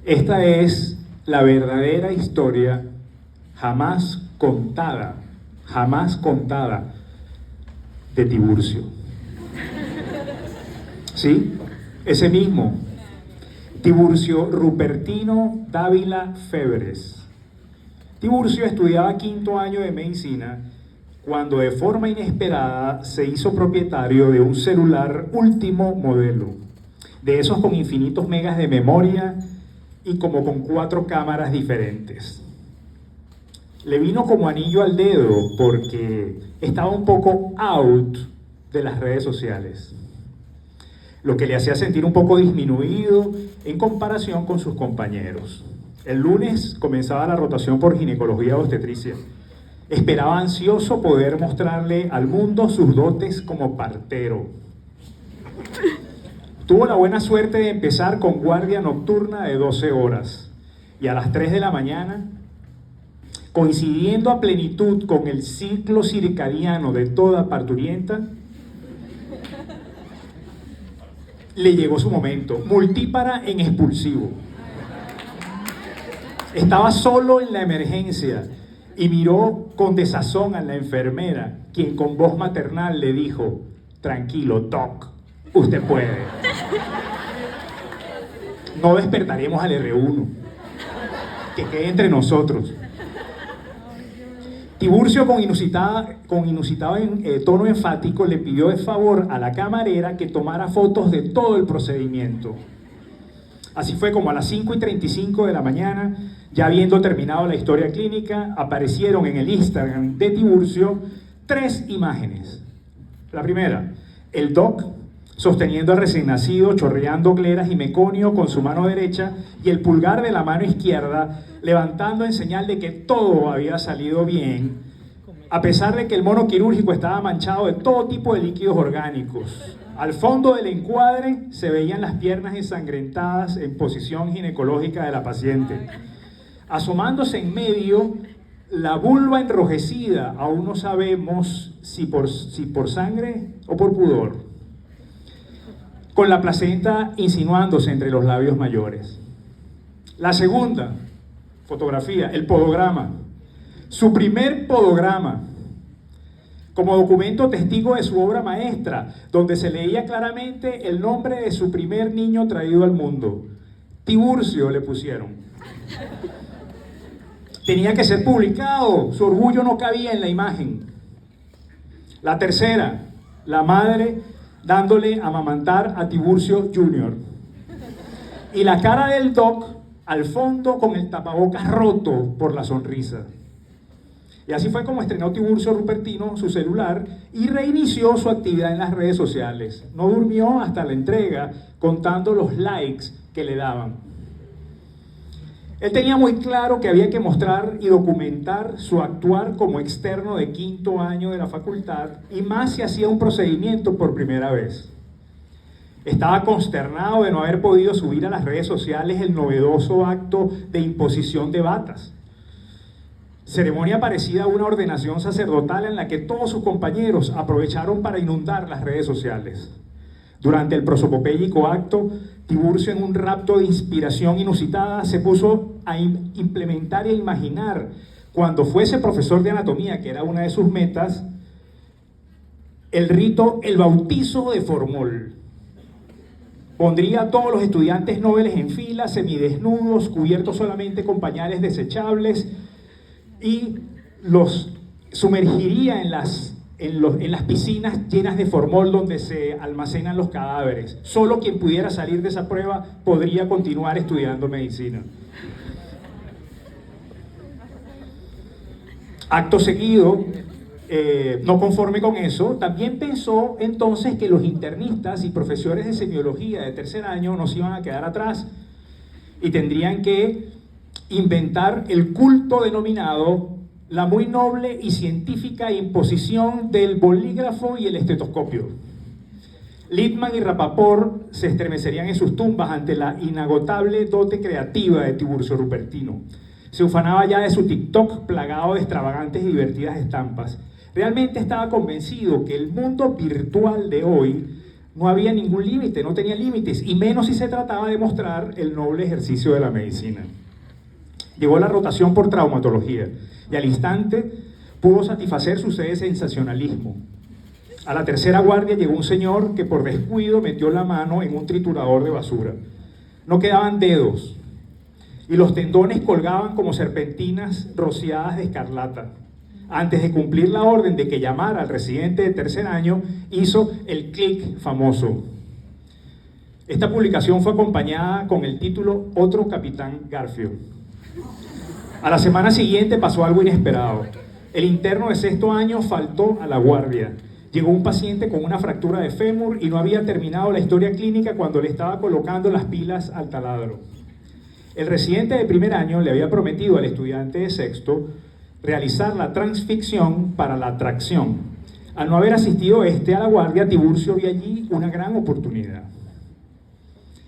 Esta es la verdadera historia jamás contada de Tiburcio. ¿Sí? Ese mismo, Tiburcio Rupertino Dávila Febres. Tiburcio estudiaba quinto año de medicina cuando de forma inesperada se hizo propietario de un celular último modelo, de esos con infinitos megas de memoria y como con 4 cámaras diferentes. Le vino como anillo al dedo porque estaba un poco out de las redes sociales, lo que le hacía sentir un poco disminuido en comparación con sus compañeros. El lunes comenzaba la rotación por ginecología obstetricia. Esperaba ansioso poder mostrarle al mundo sus dotes como partero. Tuvo la buena suerte de empezar con guardia nocturna de 12 horas y a las 3 de la mañana, coincidiendo a plenitud con el ciclo circadiano de toda parturienta, le llegó su momento, multípara en expulsivo. Estaba solo en la emergencia y miró con desazón a la enfermera, quien con voz maternal le dijo: tranquilo, Doc, usted puede. No despertaremos al R1, que quede entre nosotros. Tiburcio, con inusitado tono enfático, le pidió de favor a la camarera que tomara fotos de todo el procedimiento. Así fue como a las 5:35 de la mañana, ya habiendo terminado la historia clínica, aparecieron en el Instagram de Tiburcio 3 imágenes. La primera, el Doc sosteniendo al recién nacido, chorreando gleras y meconio con su mano derecha y el pulgar de la mano izquierda levantando en señal de que todo había salido bien, a pesar de que el mono quirúrgico estaba manchado de todo tipo de líquidos orgánicos. Al fondo del encuadre se veían las piernas ensangrentadas en posición ginecológica de la paciente. Asomándose en medio, la vulva enrojecida, aún no sabemos si por sangre o por pudor, con la placenta insinuándose entre los labios mayores. La segunda fotografía, el podograma, su primer podograma, como documento testigo de su obra maestra, donde se leía claramente el nombre de su primer niño traído al mundo. Tiburcio le pusieron. Tenía que ser publicado, su orgullo no cabía en la imagen. La tercera, la madre dándole a amamantar a Tiburcio Jr. Y la cara del Doc al fondo con el tapabocas roto por la sonrisa. Y así fue como estrenó Tiburcio Rupertino su celular y reinició su actividad en las redes sociales. No durmió hasta la entrega, contando los likes que le daban. Él tenía muy claro que había que mostrar y documentar su actuar como externo de quinto año de la facultad, y más si hacía un procedimiento por primera vez. Estaba consternado de no haber podido subir a las redes sociales el novedoso acto de imposición de batas. Ceremonia parecida a una ordenación sacerdotal en la que todos sus compañeros aprovecharon para inundar las redes sociales. Durante el prosopopéyico acto, Tiburcio, en un rapto de inspiración inusitada, se puso a implementar e imaginar, cuando fuese profesor de anatomía, que era una de sus metas, el rito, el bautizo de formol. Pondría a todos los estudiantes nobles en fila, semidesnudos, cubiertos solamente con pañales desechables, y los sumergiría en las piscinas llenas de formol donde se almacenan los cadáveres. Solo quien pudiera salir de esa prueba podría continuar estudiando medicina. Acto seguido, no conforme con eso, también pensó entonces que los internistas y profesores de semiología de tercer año no se iban a quedar atrás y tendrían que inventar el culto denominado la muy noble y científica imposición del bolígrafo y el estetoscopio. Littman y Rapaport se estremecerían en sus tumbas ante la inagotable dote creativa de Tiburcio Rupertino. Se ufanaba ya de su TikTok plagado de extravagantes y divertidas estampas. Realmente estaba convencido que el mundo virtual de hoy No había ningún límite, no tenía límites, y menos si se trataba de mostrar el noble ejercicio de la medicina. Llegó la rotación por traumatología, y al instante pudo satisfacer su sed de sensacionalismo. A la tercera guardia llegó un señor que por descuido metió la mano en un triturador de basura. No quedaban dedos, y los tendones colgaban como serpentinas rociadas de escarlata. Antes de cumplir la orden de que llamara al residente de tercer año, hizo el clic famoso. Esta publicación fue acompañada con el título Otro Capitán Garfio. A la semana siguiente pasó algo inesperado. El interno de sexto año faltó a la guardia. Llegó un paciente con una fractura de fémur y no había terminado la historia clínica cuando le estaba colocando las pilas al taladro. El residente de primer año le había prometido al estudiante de sexto realizar la transficción para la tracción. Al no haber asistido a la guardia, Tiburcio vio allí una gran oportunidad.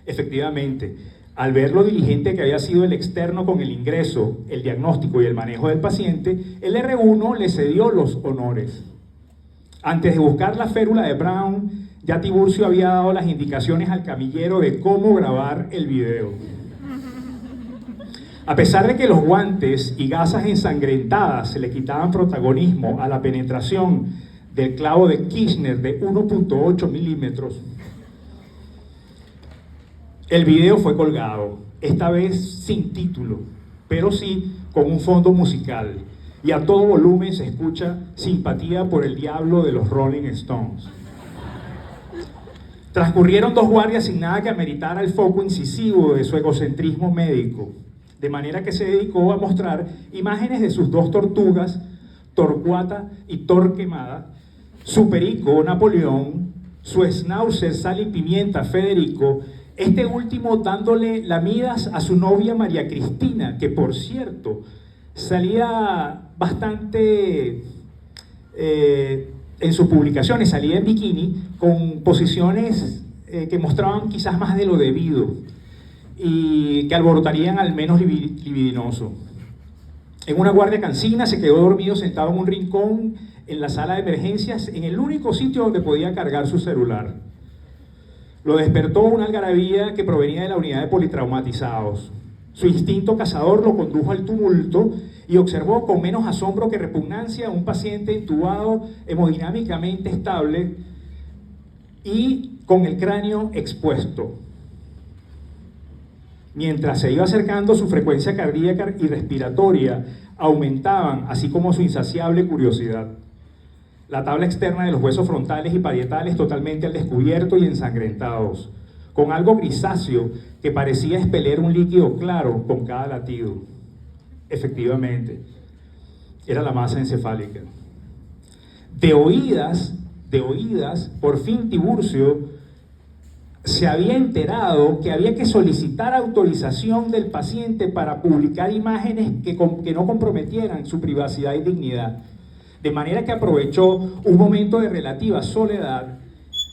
Efectivamente, al ver lo diligente que había sido el externo con el ingreso, el diagnóstico y el manejo del paciente, el R1 le cedió los honores. Antes de buscar la férula de Brown, ya Tiburcio había dado las indicaciones al camillero de cómo grabar el video. A pesar de que los guantes y gasas ensangrentadas se le quitaban protagonismo a la penetración del clavo de Kirchner de 1.8 milímetros, el video fue colgado, esta vez sin título, pero sí con un fondo musical, y a todo volumen se escucha Simpatía por el Diablo de los Rolling Stones. Transcurrieron 2 guardias sin nada que ameritara el foco incisivo de su egocentrismo médico, de manera que se dedicó a mostrar imágenes de sus 2 tortugas, Torcuata y Torquemada, su perico Napoleón, su schnauzer Sal y Pimienta Federico, este último dándole lamidas a su novia María Cristina, que por cierto salía bastante en sus publicaciones, salía en bikini con posiciones que mostraban quizás más de lo debido y que alborotarían al menos libidinoso. En una guardia cansina se quedó dormido sentado en un rincón en la sala de emergencias, en el único sitio donde podía cargar su celular. Lo despertó una algarabía que provenía de la unidad de politraumatizados. Su instinto cazador lo condujo al tumulto y observó con menos asombro que repugnancia a un paciente intubado hemodinámicamente estable y con el cráneo expuesto. Mientras se iba acercando, su frecuencia cardíaca y respiratoria aumentaban, así como su insaciable curiosidad. La tabla externa de los huesos frontales y parietales totalmente al descubierto y ensangrentados, con algo grisáceo que parecía expeler un líquido claro con cada latido. Efectivamente, era la masa encefálica. De oídas, por fin Tiburcio se había enterado que había que solicitar autorización del paciente para publicar imágenes que no comprometieran su privacidad y dignidad. De manera que aprovechó un momento de relativa soledad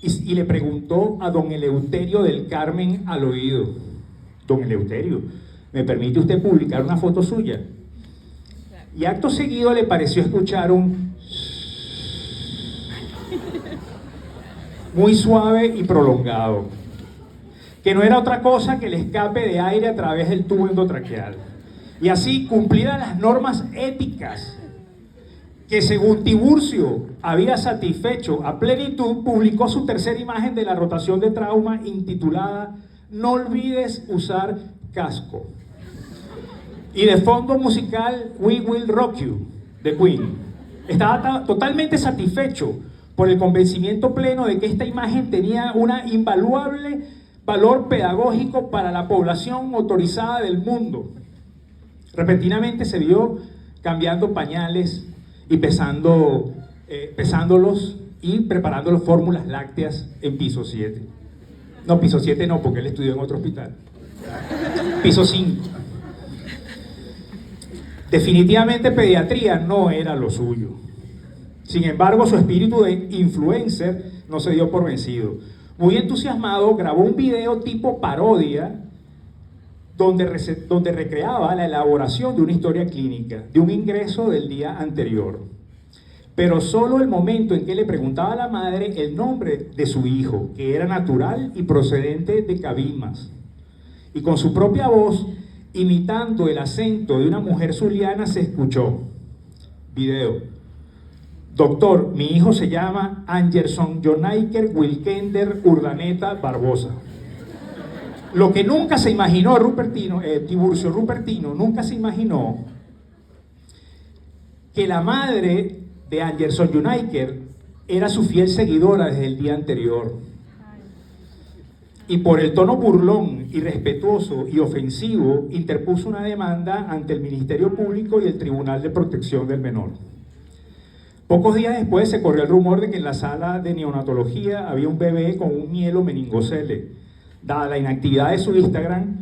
y le preguntó a don Eleuterio del Carmen al oído: don Eleuterio, ¿me permite usted publicar una foto suya? Y acto seguido le pareció escuchar un muy suave y prolongado, que no era otra cosa que el escape de aire a través del tubo endotraqueal. Y así, cumplidas las normas éticas que según Tiburcio había satisfecho a plenitud, publicó su tercera imagen de la rotación de trauma intitulada No olvides usar casco. Y de fondo musical We Will Rock You, de Queen. Estaba totalmente satisfecho por el convencimiento pleno de que esta imagen tenía una invaluable valor pedagógico para la población motorizada del mundo. Repentinamente se vio cambiando pañales y pesándolos y preparando las fórmulas lácteas en piso 7. No, piso 7 no, porque él estudió en otro hospital. Piso 5. Definitivamente pediatría no era lo suyo. Sin embargo, su espíritu de influencer no se dio por vencido. Muy entusiasmado, grabó un video tipo parodia donde recreaba la elaboración de una historia clínica, de un ingreso del día anterior. pero solo el momento en que le preguntaba a la madre el nombre de su hijo, que era natural y procedente de Cabimas. Y con su propia voz, imitando el acento de una mujer zuliana, se escuchó. Video. Doctor, mi hijo se llama Anderson Jonaiker Wilkender Urdaneta Barbosa. Lo que nunca se imaginó Tiburcio Rupertino, nunca se imaginó que la madre de Anderson Jonaiker era su fiel seguidora desde el día anterior. Y por el tono burlón, irrespetuoso y ofensivo, interpuso una demanda ante el Ministerio Público y el Tribunal de Protección del Menor. Pocos días después se corrió el rumor de que en la sala de neonatología había un bebé con un mielo meningocele. Dada la inactividad de su Instagram,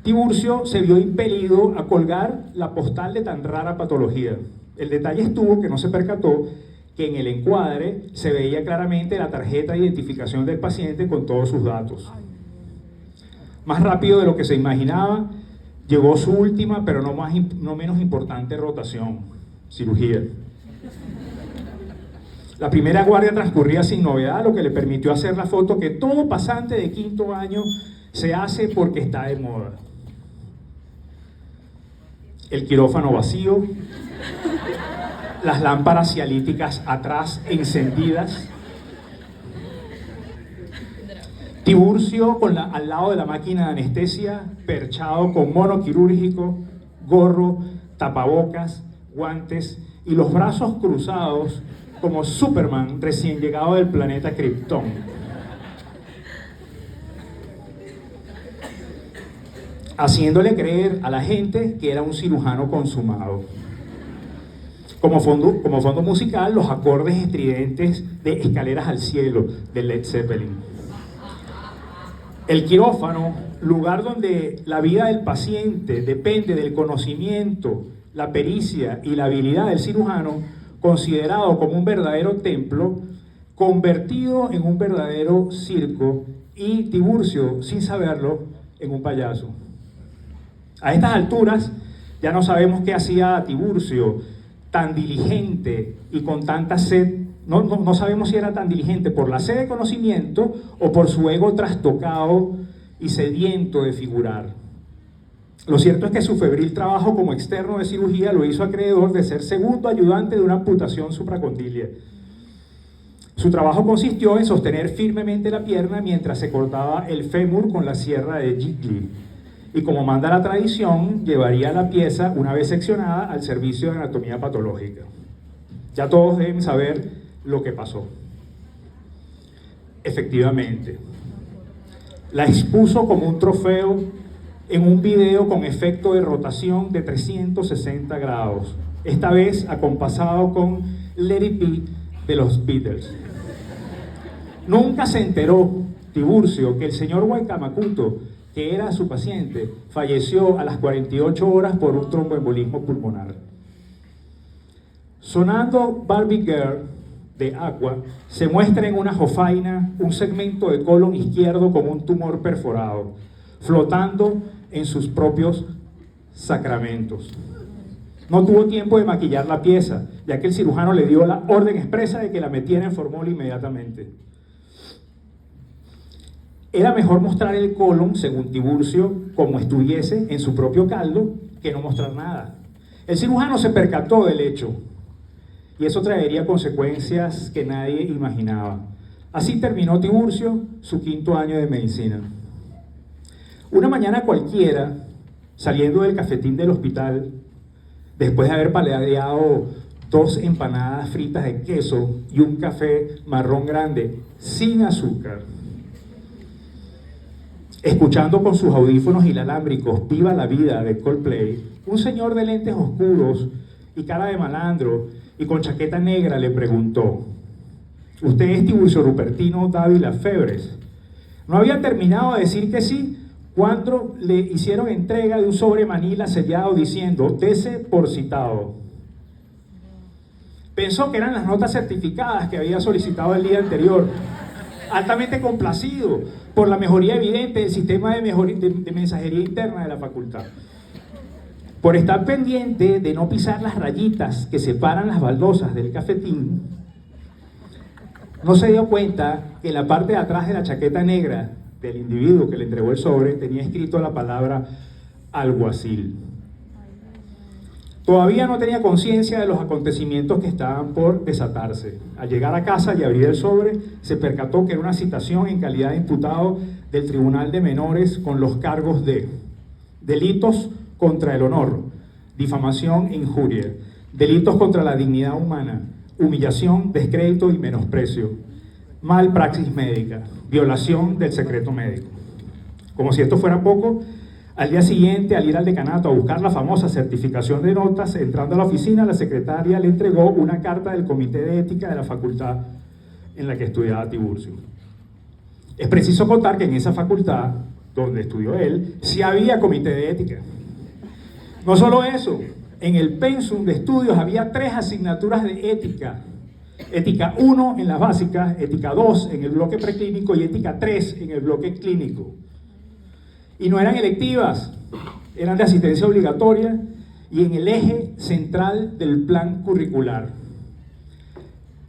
Tiburcio se vio impelido a colgar la postal de tan rara patología. El detalle estuvo que no se percató que en el encuadre se veía claramente la tarjeta de identificación del paciente con todos sus datos. Más rápido de lo que se imaginaba, llegó su última, pero no menos importante rotación: cirugía. La primera guardia transcurría sin novedad, lo que le permitió hacer la foto que todo pasante de 5º año se hace porque está de moda. El quirófano vacío, las lámparas cialíticas atrás encendidas, Tiburcio al lado de la máquina de anestesia, perchado con mono quirúrgico, gorro, tapabocas, guantes y los brazos cruzados como Superman recién llegado del planeta Krypton. Haciéndole creer a la gente que era un cirujano consumado. Como fondo musical, los acordes estridentes de Escaleras al Cielo de Led Zeppelin. El quirófano, lugar donde la vida del paciente depende del conocimiento, la pericia y la habilidad del cirujano, considerado como un verdadero templo, convertido en un verdadero circo, y Tiburcio, sin saberlo, en un payaso. A estas alturas ya no sabemos qué hacía Tiburcio tan diligente y con tanta sed. No sabemos si era tan diligente por la sed de conocimiento o por su ego trastocado y sediento de figurar. Lo cierto es que su febril trabajo como externo de cirugía lo hizo acreedor de ser segundo ayudante de una amputación supracondilia. Su trabajo consistió en sostener firmemente la pierna mientras se cortaba el fémur con la sierra de Gigli. Y como manda la tradición, llevaría la pieza, una vez seccionada, al servicio de anatomía patológica. Ya todos deben saber lo que pasó. Efectivamente, la expuso como un trofeo en un video con efecto de rotación de 360 grados, esta vez acompasado con Let It Be de los Beatles. Nunca se enteró Tiburcio que el señor Guaycamacuto, que era su paciente, falleció a las 48 horas por un tromboembolismo pulmonar. Sonando Barbie Girl de Aqua, se muestra en una jofaina un segmento de colon izquierdo con un tumor perforado, flotando en sus propios sacramentos. No tuvo tiempo de maquillar la pieza, ya que el cirujano le dio la orden expresa de que la metiera en formol inmediatamente. Era mejor mostrar el colon, según Tiburcio, como estuviese en su propio caldo, que no mostrar nada. El cirujano se percató del hecho, y eso traería consecuencias que nadie imaginaba. Así terminó Tiburcio su 5º año de medicina. Una mañana cualquiera, saliendo del cafetín del hospital, después de haber paladeado 2 empanadas fritas de queso y un café marrón grande, sin azúcar, escuchando con sus audífonos inalámbricos Viva la Vida de Coldplay, un señor de lentes oscuros y cara de malandro y con chaqueta negra le preguntó: ¿usted es Tiburcio Rupertino Dávila Febres? No había terminado de decir que sí cuando le hicieron entrega de un sobre manila sellado diciendo: dese por citado. Pensó que eran las notas certificadas que había solicitado el día anterior, altamente complacido por la mejoría evidente del sistema de mensajería interna de la facultad. Por estar pendiente de no pisar las rayitas que separan las baldosas del cafetín, no se dio cuenta que en la parte de atrás de la chaqueta negra del individuo que le entregó el sobre tenía escrito la palabra alguacil. Todavía no tenía conciencia de los acontecimientos que estaban por desatarse. Al llegar a casa y abrir el sobre, se percató que era una citación en calidad de imputado del Tribunal de Menores con los cargos de delitos contra el honor, difamación e injuria, delitos contra la dignidad humana, humillación, descrédito y menosprecio, malpraxis médica, violación del secreto médico. Como si esto fuera poco, al día siguiente, al ir al decanato a buscar la famosa certificación de notas, entrando a la oficina, la secretaria le entregó una carta del Comité de Ética de la facultad en la que estudiaba Tiburcio. Es preciso contar que en esa facultad, donde estudió él, sí había comité de ética. No solo eso, en el pensum de estudios había 3 asignaturas de ética. Ética 1 en las básicas, ética 2 en el bloque preclínico y ética 3 en el bloque clínico. Y no eran electivas, eran de asistencia obligatoria y en el eje central del plan curricular.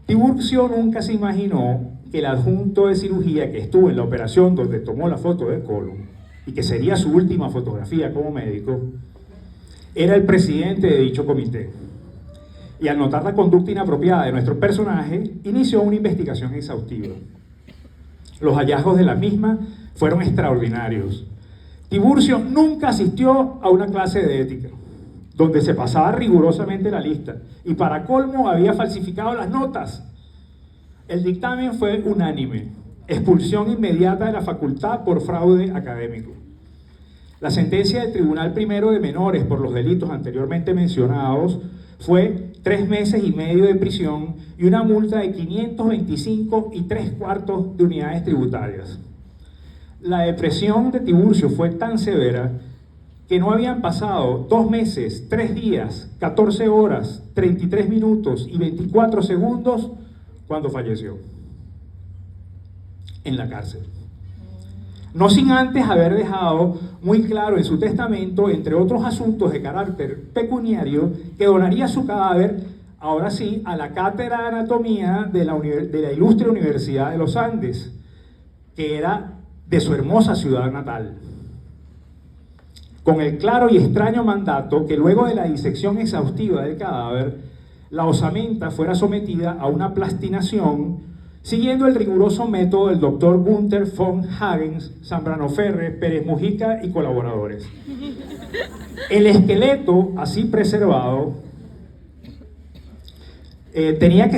Tiburcio nunca se imaginó que el adjunto de cirugía que estuvo en la operación donde tomó la foto del colon y que sería su última fotografía como médico, era el presidente de dicho comité. Y al notar la conducta inapropiada de nuestro personaje, inició una investigación exhaustiva. Los hallazgos de la misma fueron extraordinarios. Tiburcio nunca asistió a una clase de ética, donde se pasaba rigurosamente la lista, y para colmo había falsificado las notas. El dictamen fue unánime: expulsión inmediata de la facultad por fraude académico. La sentencia del Tribunal Primero de Menores por los delitos anteriormente mencionados fue 3 meses y medio de prisión y una multa de 525 3/4 de unidades tributarias. La depresión de Tiburcio fue tan severa que no habían pasado 2 meses, 3 días, 14 horas, 33 minutos y 24 segundos cuando falleció en la cárcel. No sin antes haber dejado muy claro en su testamento, entre otros asuntos de carácter pecuniario, que donaría su cadáver, ahora sí, a la Cátedra de Anatomía de la Ilustre Universidad de los Andes, que era de su hermosa ciudad natal, con el claro y extraño mandato que luego de la disección exhaustiva del cadáver, la osamenta fuera sometida a una plastinación siguiendo el riguroso método del doctor Gunther von Hagens, Zambrano Ferre, Pérez Mujica y colaboradores. El esqueleto así preservado tenía que